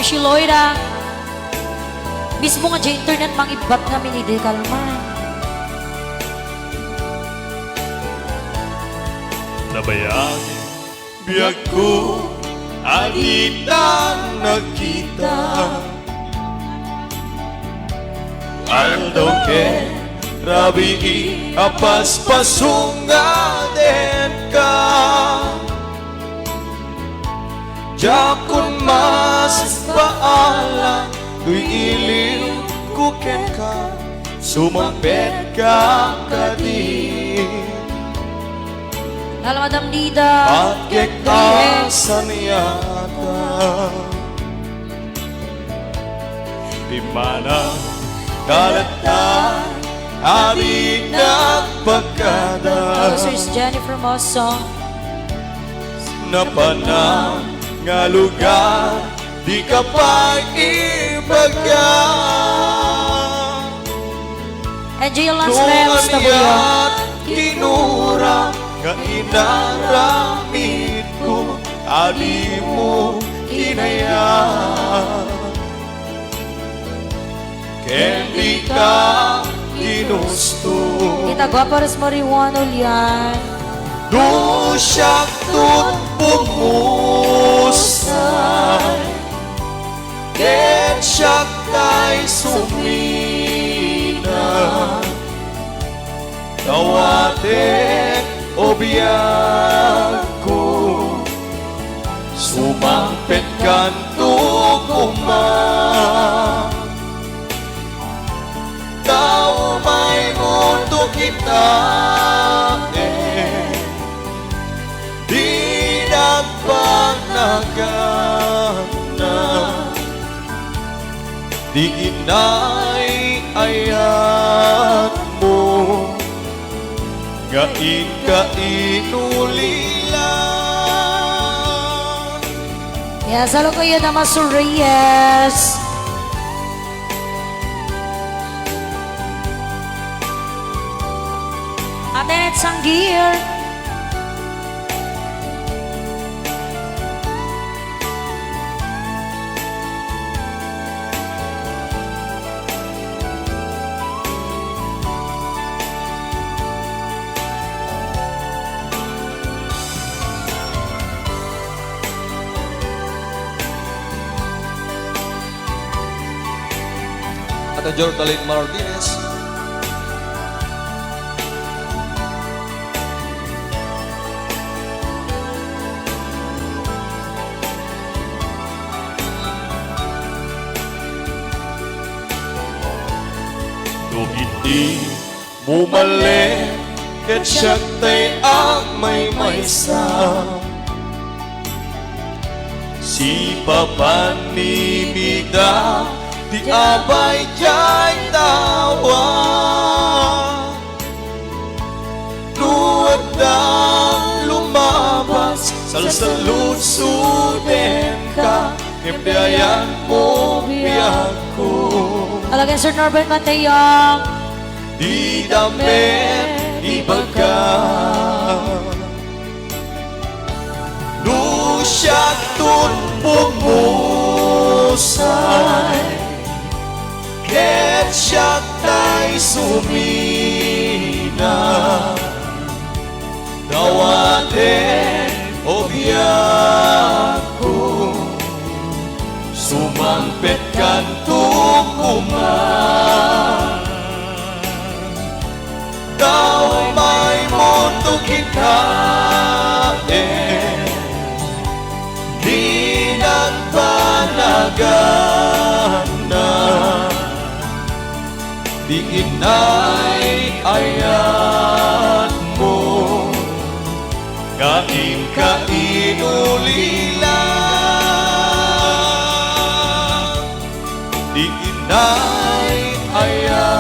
si Loira. Mismo nga dyan internet mangibat kami ni De Kalman. Nabayani biyag ko alitang nakita Aldo ke rabi apas pasungaden ka Jakun mas paala tuy iliw kuken ka Sumampet ka kadin Alam Madam Nida. Bakit asan yata Di mana kalatan Ari nagpagkada Also is Jennifer Mosso. Napanang nga lugar Di ka pag-ibaga And Jill Lance Lems na buyo. Kinura nga inaramid ko Ali mo kinaya Kendi ka ginusto Kita guwapo res mo riwan ulyan. Dusyak tut pumusay Ken siyak kay sumina Tawatek o biyak ko Sumampit kanto kuma Tao may mundo kita Di nagpanagana Di inay ayat mo Gain ka inulila Yes, halo kayo na Masuriyes. Atenet Sanggir. Ate Jordaline Martinez Kung hindi mo mali Kat siya tay ang may maysa Si papanibida Di abay jay tawa Luwag nang lumabas Salsalud-suden ka Nibdayan mo biyak ko Talagang Sir Norbert Matayang. Di damit ibaga Lusyak tun pumusay Ket siya tay sumina Dawaten o biyak ko Sumampet kanto kuma Daw may mundo kita Di nagpanagana Di inay ayat mo Kain ka inulila Di inay ayat